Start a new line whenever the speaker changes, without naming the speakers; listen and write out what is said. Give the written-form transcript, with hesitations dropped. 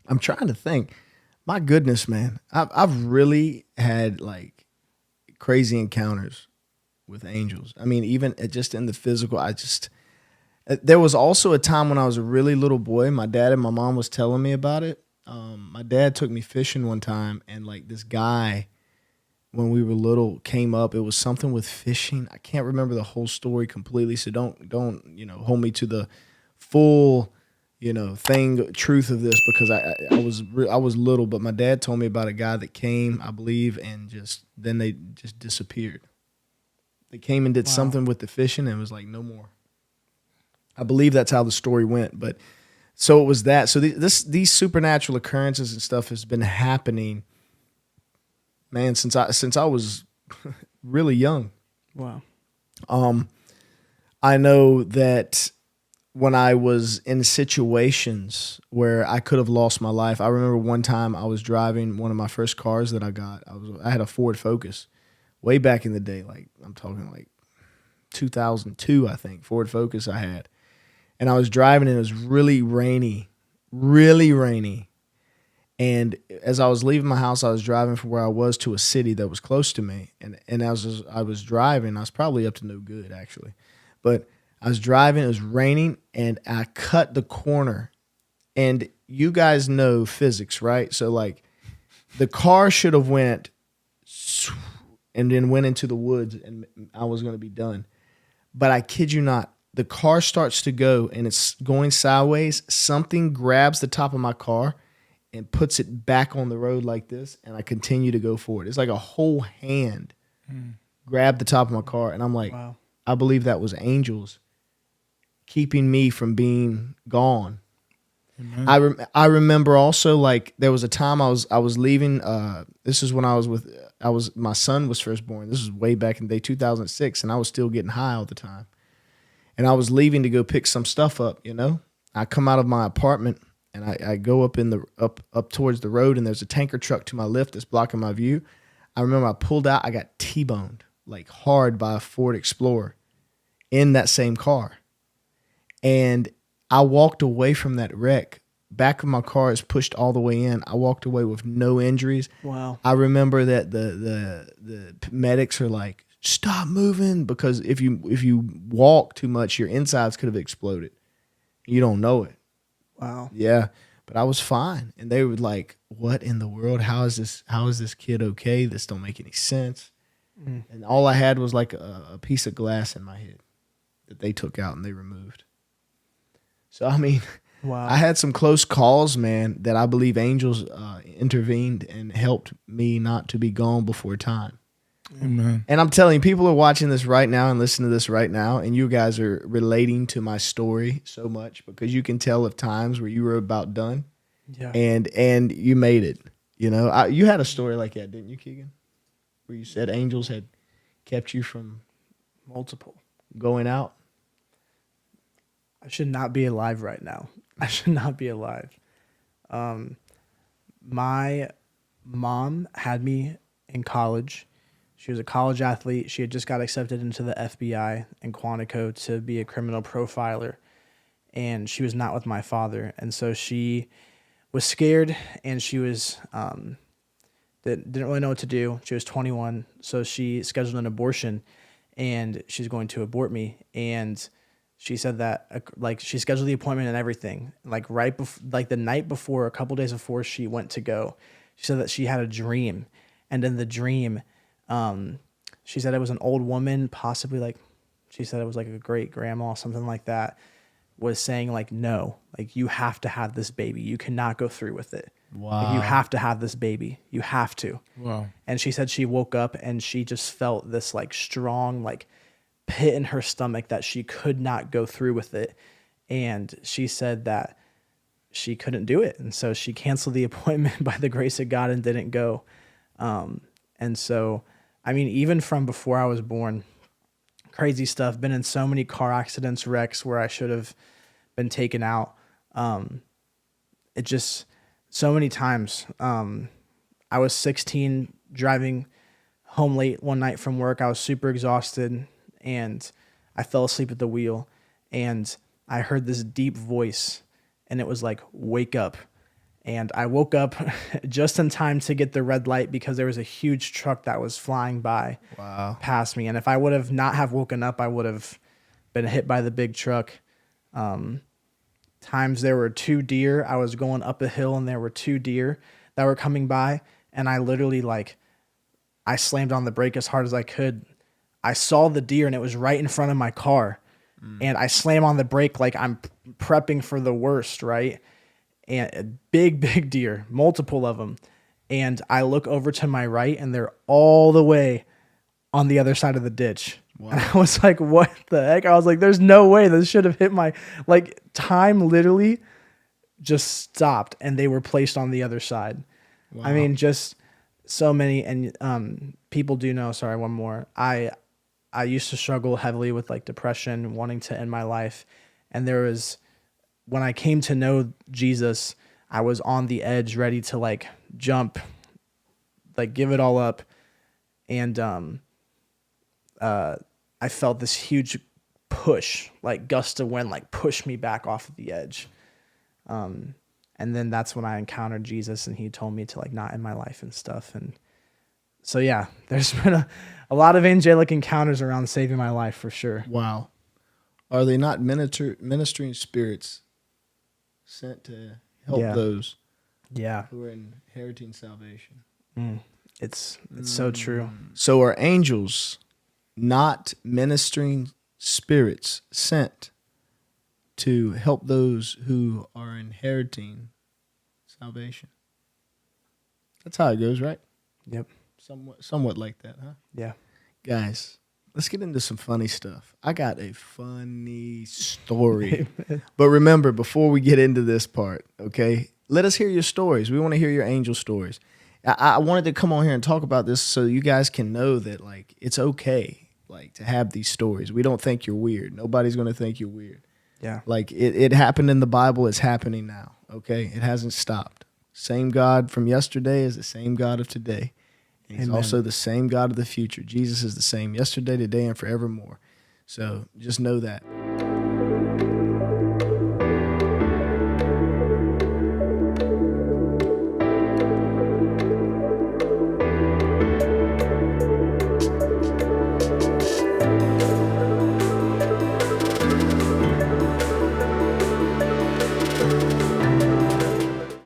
I'm trying to think. My goodness, man. I've really had like crazy encounters with angels. I mean, even just in the physical, there was also a time when I was a really little boy. My dad and my mom was telling me about it. My dad took me fishing one time, and like this guy, when we were little, came up. It was something with fishing. I can't remember the whole story completely, so don't hold me to the full truth of this because I was little, but my dad told me about a guy that came, I believe, and just then they just disappeared. They came and did
Wow.
something with the fishing and it was like no more. I believe that's how the story went, but so it was that. So these supernatural occurrences and stuff has been happening, man, since I was really young.
Wow.
Um, I know that when I was in situations where I could have lost my life. I remember one time I was driving one of my first cars that I got. I had a Ford Focus way back in the day, like I'm talking like 2002, I think. Ford Focus I had. And I was driving and it was really rainy, really rainy. And as I was leaving my house, I was driving from where I was to a city that was close to me. And as I was driving, I was probably up to no good actually. But I was driving, it was raining, and I cut the corner. And you guys know physics, right? So like the car should have went and then went into the woods and I was going to be done. But I kid you not, the car starts to go and it's going sideways. Something grabs the top of my car and puts it back on the road like this, and I continue to go forward. It's like a whole hand grabbed the top of my car, and I'm like,
Wow.
I believe that was angels keeping me from being gone.
Amen.
I remember also like there was a time I was leaving. This is when I was my son was first born. This is way back in the day 2006, and I was still getting high all the time. And I was leaving to go pick some stuff up. I come out of my apartment and I go up in the up towards the road, and there's a tanker truck to my left that's blocking my view. I remember I pulled out. I got T-boned like hard by a Ford Explorer in that same car. And I walked away from that wreck. Back of my car is pushed all the way in. I walked away with no injuries.
Wow.
I remember that the medics are like, "Stop moving," because if you walk too much, your insides could have exploded. You don't know it.
Wow.
Yeah, but I was fine, and they were like, "What in the world? How is this? How is this kid okay? This don't make any sense."
Mm.
And all I had was like a piece of glass in my head that they took out and they removed. So I mean,
Wow.
I had some close calls, man, that I believe angels intervened and helped me not to be gone before time.
Amen.
And I'm telling you, people are watching this right now and listening to this right now, and you guys are relating to my story so much because you can tell of times where you were about done
Yeah.
and you made it. You had a story like that, didn't you, Keegan? Where you said angels had kept you from
Multiple.
going out.
I should not be alive right now. I should not be alive. My mom had me in college. She was a college athlete. She had just got accepted into the FBI in Quantico to be a criminal profiler. And she was not with my father. And so she was scared and she was didn't really know what to do. She was 21. So she scheduled an abortion and she's going to abort me. And she said that like she scheduled the appointment and everything. Like right before, like the night before, a couple days before she went to go, she said that she had a dream. And in the dream, she said it was an old woman, possibly like, she said it was like a great grandma, something like that, was saying like, no, like you have to have this baby. You cannot go through with it. Like you
Wow.
have to have this baby. You have to.
Wow.
And she said she woke up and she just felt this like strong like pit in her stomach that she could not go through with it. And she said that she couldn't do it. And so she canceled the appointment by the grace of God and didn't go. And so, I mean, even from before I was born, crazy stuff, been in so many car accidents, wrecks where I should have been taken out. It just so many times. I was 16 driving home late one night from work. I was super exhausted and I fell asleep at the wheel and I heard this deep voice and it was like, wake up. And I woke up just in time to get the red light because there was a huge truck that was flying by
Wow.
past me. And if I would have not have woken up, I would have been hit by the big truck. Times there were 2 deer. I was going up a hill and there were 2 deer that were coming by. And I literally I slammed on the brake as hard as I could. I saw the deer and it was right in front of my car. And I slam on the brake like I'm prepping for the worst, right? And a big deer, multiple of them. And I look over to my right and they're all the way on the other side of the ditch. Wow. And I was like, what the heck? I was like, there's no way this should have hit my, time literally just stopped and they were placed on the other side. Wow. I mean, just so many. And people do know, sorry, one more. I used to struggle heavily with depression, wanting to end my life. And there was, when I came to know Jesus, I was on the edge, ready to jump, give it all up. And I felt this huge push, gust of wind, push me back off of the edge. And then that's when I encountered Jesus and he told me to not end my life and stuff. And so, yeah, there's been a lot of angelic encounters around saving my life for sure.
Wow. Are they not ministering spirits sent to help those who are inheriting salvation?
It's so true.
So are angels not ministering spirits sent to help those who are inheriting salvation? That's how it goes, right?
Yep.
Somewhat like that, huh?
Yeah.
Guys, let's get into some funny stuff. I got a funny story. But remember, before we get into this part, okay, let us hear your stories. We want to hear your angel stories. I wanted to come on here and talk about this so you guys can know that, it's okay, to have these stories. We don't think you're weird. Nobody's going to think you're weird.
Yeah.
It happened in the Bible. It's happening now, okay? It hasn't stopped. Same God from yesterday is the same God of today. And he's also the same God of the future. Jesus is the same yesterday, today, and forevermore. So just know that.